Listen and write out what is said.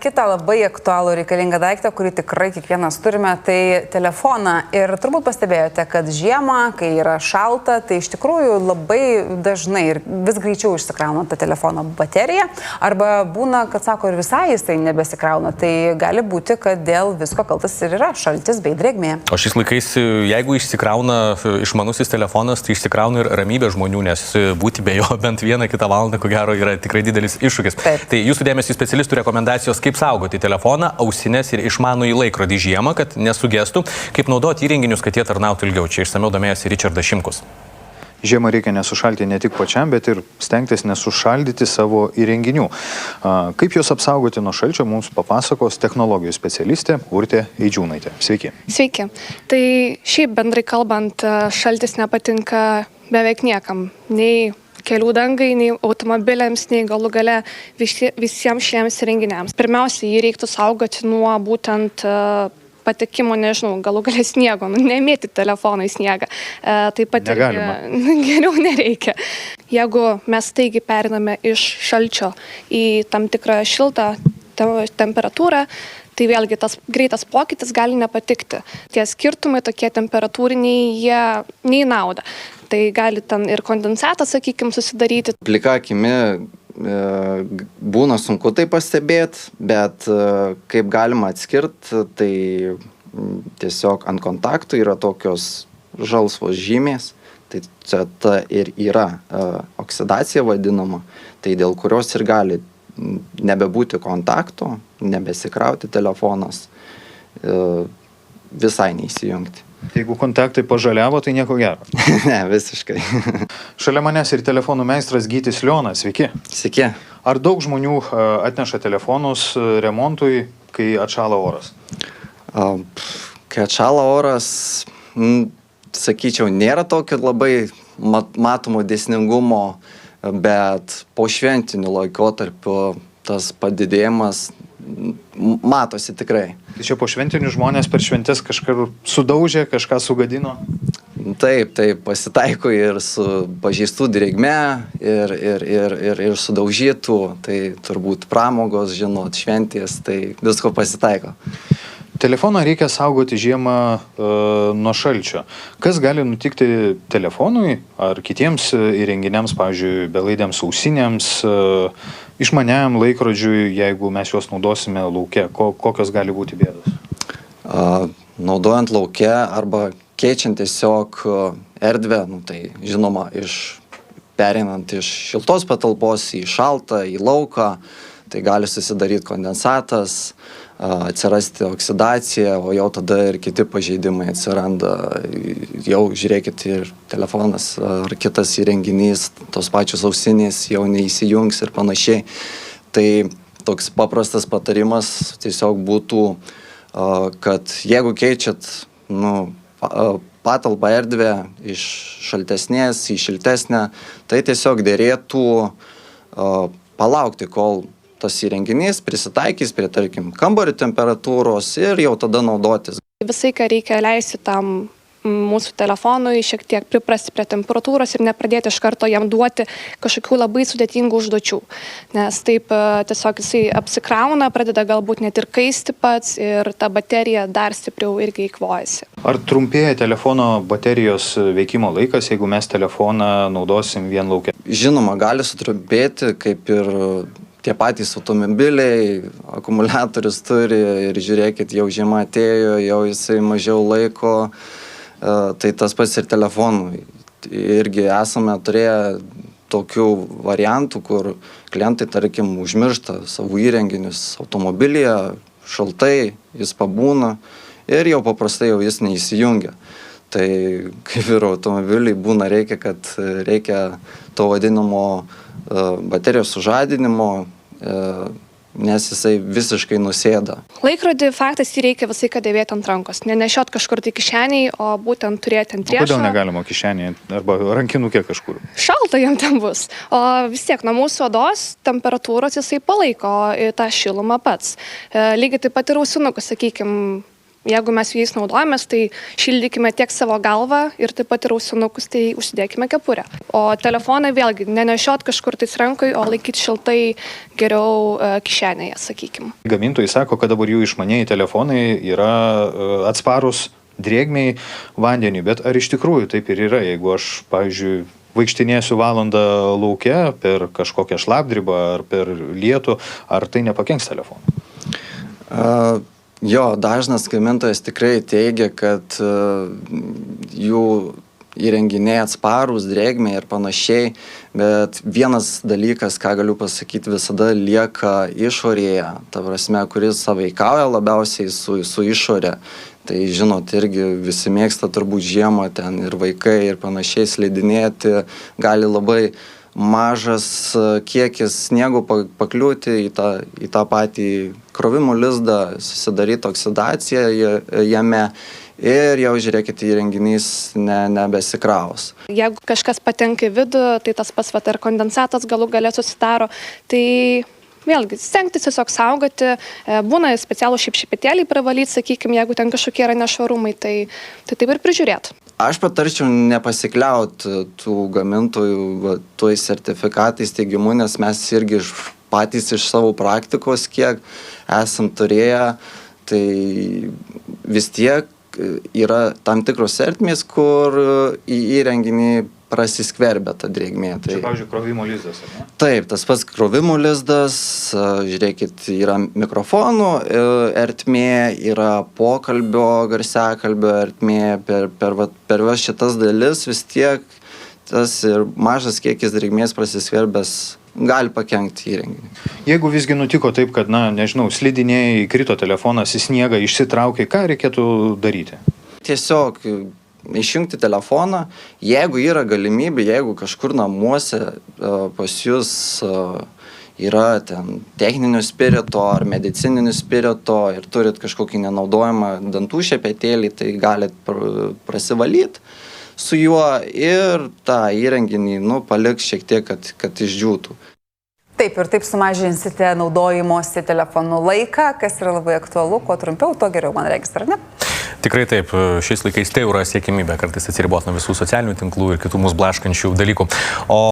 Kita labai aktualų reikalingą daiktą, kurį tikrai kiekvienas turime, tai telefoną. Ir turbūt pastebėjote, kad žiemą, kai yra šalta, tai iš tikrųjų labai dažnai ir vis greičiau išsikrauna ta telefono baterija. Arba būna, kad sako, ir visai jisai nebesikrauna. Tai gali būti, kad dėl visko kaltas ir yra šaltis bei drėgmė. O šiais laikais, jeigu išsikrauna išmanusis telefonas, tai išsikrauna ir ramybė žmonių, nes būti be jo bent vieną kitą valandą, ko gero, yra tikrai didelis iššūkis. Taip. Tai jūsų dėmesio specialistų rekomendacijos, kaip saugoti telefoną, ausines ir išmanųjį laikrodį žiemą, kad nesugestų, kaip naudoti įrenginius, kad jie tarnautų ilgiau. Čia išsamiau domėjosi Ričardas Šimkus. Žiemą reikia nesušalti ne tik pačiam, bet ir stengtis nesušaldyti savo įrenginių. Kaip juos apsaugoti nuo šalčio, mums papasakos technologijų specialistė Urtė Eidžiūnaitė. Sveiki. Sveiki. Tai šiaip bendrai kalbant, šaltis nepatinka beveik niekam. Nei kelių dangai, nei automobiliams, nei galų gale visiems šiems įrenginiams. Pirmiausia, jį reiktų saugoti nuo būtent patekimo, nežinau, galų gale sniego, nemėti telefoną į sniegą. Taip pat geriau nereikia. Jeigu mes taigi periname iš šalčio į tam tikrą šiltą temperatūrą, tai vėlgi tas greitas pokytis gali nepatikti. Tie skirtumai tokie temperatūriniai, jie nei nauda. Tai gali ten ir kondensatas, sakykime, susidaryti. Plika akimi būna sunku tai pastebėti, bet kaip galima atskirti, tai tiesiog ant kontaktų yra tokios žalsvos žymės. Tai čia ta ir yra oksidacija vadinama, tai dėl kurios ir gali nebebūti kontakto, nebesikrauti telefonas, visai neįsijungti. Jeigu kontaktai pažaliavo, tai nieko gero. Ne, visiškai. Šalia manęs ir telefonų meistras Gytis Lionas. Sveiki. Sveiki. Ar daug žmonių atneša telefonus remontui, kai atšąla oras? Kai atšąla oras, sakyčiau, nėra tokio labai matomo dėsningumo, bet po šventiniu laikotarpiu tas padidėjimas matosi tikrai. Tai čia po šventinių žmonės per šventes kažkur sudaužė, kažką sugadino? Taip, pasitaiko ir su pažeistų drėgme, ir sudaužytų, tai turbūt pramogos, žinot, šventės, tai visko pasitaiko. Telefoną reikia saugoti žiemą nuo šalčio. Kas gali nutikti telefonui ar kitiems įrenginiams, pavyzdžiui, belaidėms ausinėms, išmaniajam laikrodžiui, jeigu mes juos naudosime lauke? Kokios gali būti bėdos? Naudojant lauke arba keičiant tiesiog erdvę, tai žinoma, pereinant iš šiltos patalpos į šaltą, į lauką, tai gali susidaryti kondensatas, atsirasti oksidacija, o jau tada ir kiti pažeidimai atsiranda. Jau žiūrėkit, ir telefonas ar kitas įrenginys, tos pačios ausinės jau neįsijungs ir panašiai. Tai toks paprastas patarimas tiesiog būtų, kad jeigu keičiat patalpą erdvę iš šaltesnės į šiltesnę, tai tiesiog derėtų palaukti, kol tas įrenginys prisitaikys prie, tarkim, kambario temperatūros ir jau tada naudotis. Visai, ką reikia leisti tam mūsų telefonui, šiek tiek priprasti prie temperatūros ir nepradėti iš karto jam duoti kažkokių labai sudėtingų užduočių. Nes taip tiesiog jisai apsikrauna, pradeda galbūt net ir kaisti pats ir ta baterija dar stipriau irgi įkvojasi. Ar trumpėja telefono baterijos veikimo laikas, jeigu mes telefoną naudosim vien lauke? Žinoma, gali sutrumpėti, kaip ir tie patys automobiliai, akumuliatorius turi ir žiūrėkit, jau žiema atėjo, jau jisai mažiau laiko, tai tas pats ir telefonui. Irgi esame turėję tokių variantų, kur klientai, tarkim, užmiršta savo įrenginius automobilyje, šaltai, jis pabūna ir jau paprastai jau jis neįsijungia. Tai kaip ir automobiliai būna reikia to vadinamo baterijos sužadinimo, nes jisai visiškai nusėda. Laikrodį faktas jį reikia visai ką dėvėti ant rankos. Nenešiot kažkur tai kišeniai, o būtent turėti ant riešo. Kodėl negalima kišeniai arba rankinukė kažkur? Šalta jam ten bus. O vis tiek nuo mūsų odos temperatūros jisai palaiko tą šilumą pats. Lygiai taip pat ir ausinukus, sakykime, jeigu mes jais naudojamės, tai šildykime tiek savo galvą ir taip pat ir ausinukus, tai užsidėkime kepurę. O telefoną vėlgi nenešiot kažkur tais rankoj, o laikyti šiltai geriau kišenėje, sakykime. Gamintojai sako, kad dabar jų išmanieji telefonai yra atsparus drėgmiai, vandeniui, bet ar iš tikrųjų taip ir yra, jeigu aš, pavyzdžiui, vaikštinėsiu valandą lauke per kažkokią šlapdribą ar per lietų, ar tai nepakenks telefonui? Jo, dažnas gamintojas tikrai teigia, kad jų įrenginiai atsparūs, drėgmei ir panašiai, bet vienas dalykas, ką galiu pasakyti, visada lieka išorėje, ta prasme, kuris sąveikauja labiausiai su išorė. Tai žinot, irgi visi mėgsta turbūt žiemą ten ir vaikai ir panašiai slidinėti, gali labai mažas kiekis sniego pakliūti į tą patį krovimo lizdą, susidaryti oksidaciją jame ir jau žiūrėkite, įrenginys nebesikraus. Jeigu kažkas patenka į vidų, tai tas pats vat ir kondensatas galų gale susidaro, tai vėlgi, stengtis tiesiog saugoti, būna specialų šipšipetėlį privalyti, sakykime, jeigu ten kažkokie yra nešvarumai, tai taip ir prižiūrėti. Aš patarčiau nepasikliauti tų gamintojų tuos sertifikatais teigimu, nes mes irgi patys iš savo praktikos, kiek esam turėję, tai vis tiek yra tam tikros ertmės, kur į įrenginį prasiskverbia ta drėgmė. Čia, pavyzdžiui, krovimo lizdas, ar ne? Taip, tas pats krovimo lizdas, žiūrėkit, yra mikrofonų ertmė, yra pokalbio, garsiakalbio ertmė, per šitas dalis vis tiek tas ir mažas kiekis drėgmės prasiskverbęs gali pakenkti įrenginį. Jeigu visgi nutiko taip, kad, nežinau, slidinėjai, krito telefonas į sniegą, išsitraukė, ką reikėtų daryti? Tiesiog išjungti telefoną, jeigu yra galimybė, jeigu kažkur namuose pas jūs yra ten techninio spirito ar medicininio spirito ir turit kažkokį nenaudojamą dantų šepetėlį, tai galit prasivalyti su juo ir tą įrenginį paliks šiek tiek, kad išdžiūtų. Taip, ir taip sumažinsite naudojimosi telefonų laiką, kas yra labai aktualu, kuo trumpiau, tuo geriau, man reikia, ar ne? Tikrai taip, šiais laikais tai yra siekimybė kartais atsiriboti nuo visų socialinių tinklų ir kitų mus blaškančių dalykų. O